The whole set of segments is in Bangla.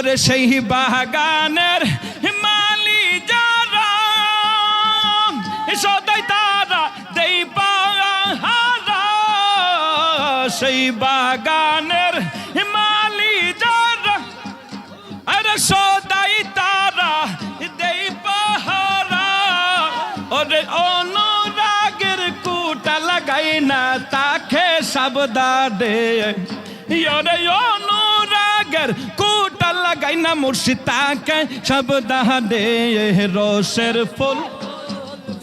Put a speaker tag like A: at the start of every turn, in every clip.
A: ওরে সেই বাগানের মালি যারা সদাই তারা দেই পাহারা সেই বাগানের মালি যারা আরে সদাই তারা দেই পাহারা ওরে অনুরাগের কুটা লাগাই না তাকে সাবধানে ওরে অনুরাগের কুটা লাগাই না মুর্শিদ তাকে সাবধানে রসের ফুল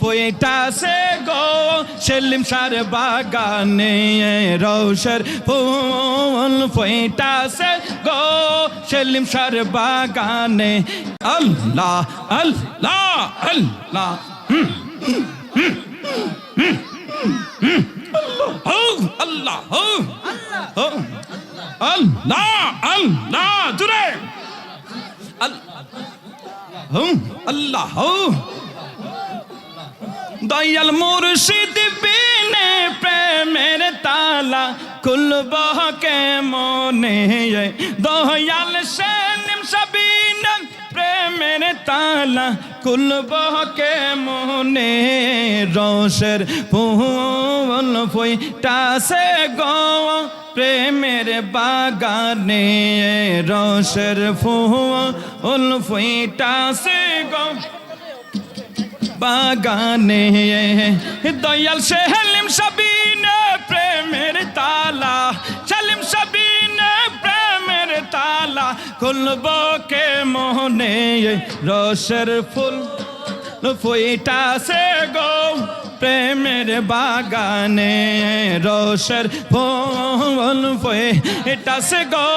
A: ফুইটাছে গো সেলিম শাহর বাগানে রসের ফুল ফুইটাছে গো সেলিম শাহর বাগানে আল্লাহ আল্লাহ আল্লাহ আল্লাহ আল্লাহ আল্লাহ জুড়ে আল্লাহ দয়াল মুর্শিদ বিনে প্রেমের তালা খুলব কে মনে দয়াল সেলিম শাহ বিনে প্রেমের তালা খুলব কে মনে রসের ফুল ফুইটাছে গো প্রেমের বাগানে রসের ফুল ফুইটাছে গো বাগানে দয়াল সেলিম শাহ বিনে প্রেমের তালা সেলিম শাহ বিনে প্রেমের তালা খুলব কে মোহনে রসের ফুল ফুইটাছে গো প্রেমের বাগানে রসের ফুল ফুইটাছে গো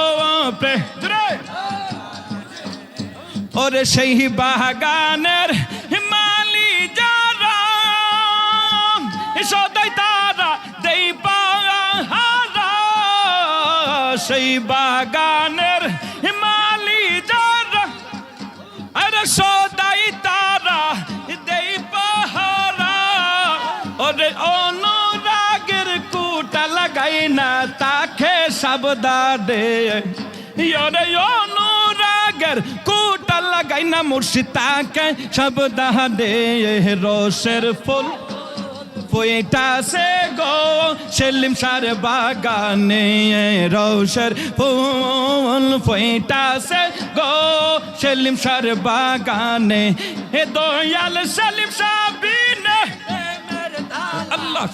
A: ওরে সেই বাগানের সদাই তারা দেই পাহারা সেই বাগানের মালি যারা আরে সদাই তারা দেই পাহারা ওরে অনুরাগের কুটা লাগাই না তাকে সাবধানে ওরে অনুরাগের কুটা লাগাই না মুর্শিদ তাকে সাবধানে রসের ফুল ফুইটাছে গো সেলিম শাহর বাগানে রসের ফুল ফুইটাছে গো সেলিম শাহর বাগানে হে দয়াল সেলিম শাহ বিনে আল্লাহ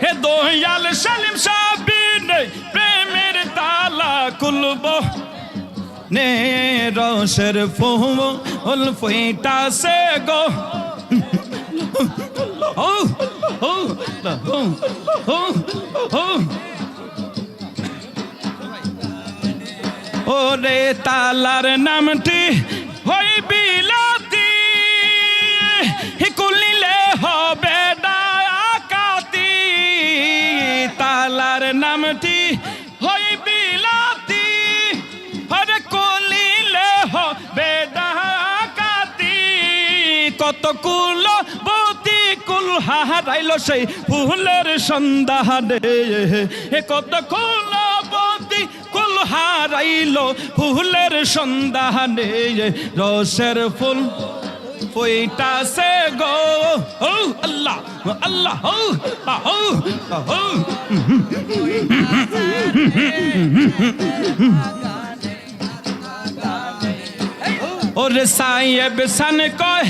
A: হে দয়াল সেলিম শাহ বিনে প্রেমের তালা খুলব নে রসের ফুল ফুইটাছে গো ওরে তালার নামটি হই বিলাতি কুলিলে হবে ডাকাতি তালার নামটি হই বিলাতি আরে কুলিলে হবে ডাকাতি কত কুল কুল হারাইল সেই ফুলের সন্ধানে কত কুলবতী কুল হারাইল ফুলের সন্ধানে রসের ফুল ফুইটাছে গো ও আল্লাহ আল্লাহ ওরে সাহেব সান কয়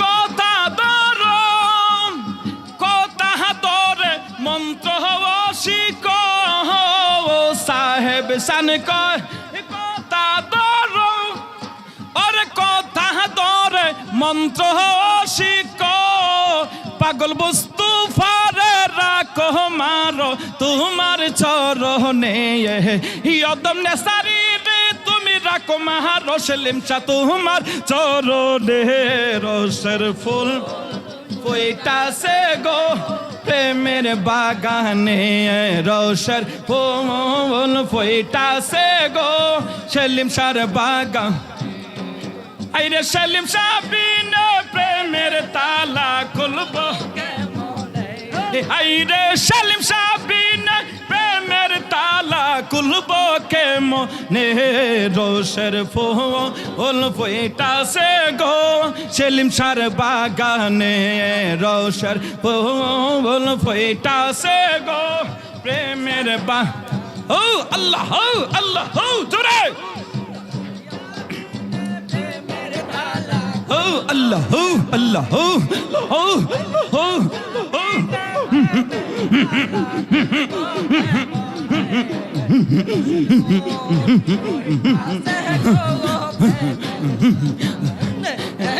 A: কথা মন্ত্র শিক সাহেব সান কয় কথা ধরো ওরে কথা ধরে মন্ত্র শিক পাগল বস্তু ফারে রাখো মারো তোমার চরণে ইয়দম নেসারি রে তুমি রাখো মারো সেলিম শাহ তোমার চরণে রসের ফুল ফুইটাছে গো প্রেমের বাগানে রসের ফুল ফুইটাছে গো সেলিম শাহর বাগান আইরে সেলিম শাহ বিনে প্রেমের তালা খুলব আইরে সেলিম শাহ বিনে প্রেমের তালা কুলব কে মনে রোষের ফুল ফুইটাছে গো সেলিম শাহর বাগানে রোষের ফুল ফুইটাছে গো প্রেমের বা ও আল্লাহ ও জোরে ও আল্লাহ ও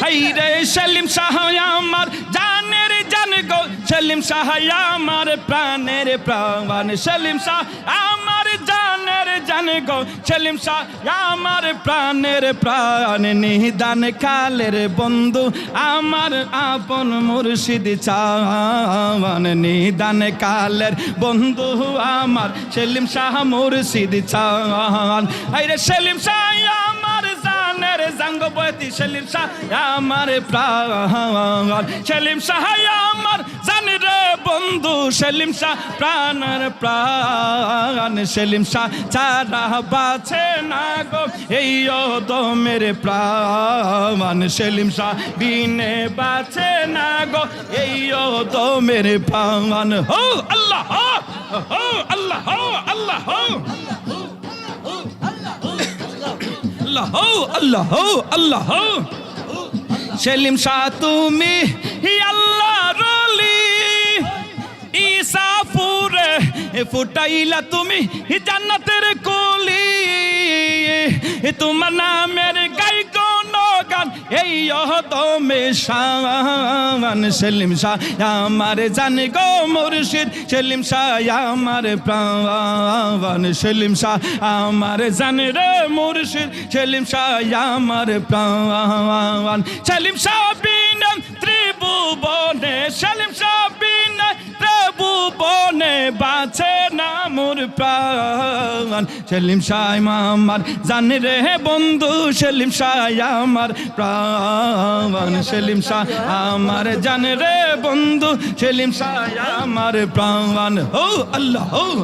A: হাইরে সেলিম শাহ আমার জানের জান গো সেলিম শাহ আমার প্রাণের প্রাণ সেলিম শাহ আমার জানের জান গো সেলিম শাহ আমার প্রাণের প্রাণ নিদান কালের বন্ধু আমার আপন মুর্শিদ চাওয়ান নিদান কালের বন্ধু আমার সেলিম শাহ মুর্শিদ চাওয়ান হাইরে সেলিম শাহ আমার জানের জাঙ্গবতী সেলিম শাহ আমার প্রাণ সেলিম শাহ আমার জানের বন্ধু সেলিম শাহ প্রাণের প্রাণ সেলিম শাহ ছাড়া বাঁচে না গো এই দমের প্রাণ সেলিম শাহ বিনে বাঁচে না গো এই দমের প্রাণ হো আল্লাহ হো আল্লাহ হো আল্লাহ হো আল্লাহ আল্লাহ সেলিম শাহ তুমি আল্লাহ রলি ইসাফুরে ফুটাইলা তুমি জান্নাতের কলি তোমার নামের গাই কোন গান এই দমে শান সেলিম শাহ আমার জান গো মুর্শিদ সেলিম শাহ আমার প্রাণ সেলিম শাহ আমার জান রে মুর্শিদ সেলিম শাহ আমার প্রাণ সেলিম শাহ বিন ত্রিভুবনে সেলিম শাহ বিন ত্রিভুবনে বাঁচে না মোর প্রাণ সেলিম শাহ আমার জান রে বন্ধু সেলিম শাহ আমার প্রাণ সেলিম শাহ আমার জান রে বন্ধু সেলিম শাহ আমার প্রাণ ও আল্লাহ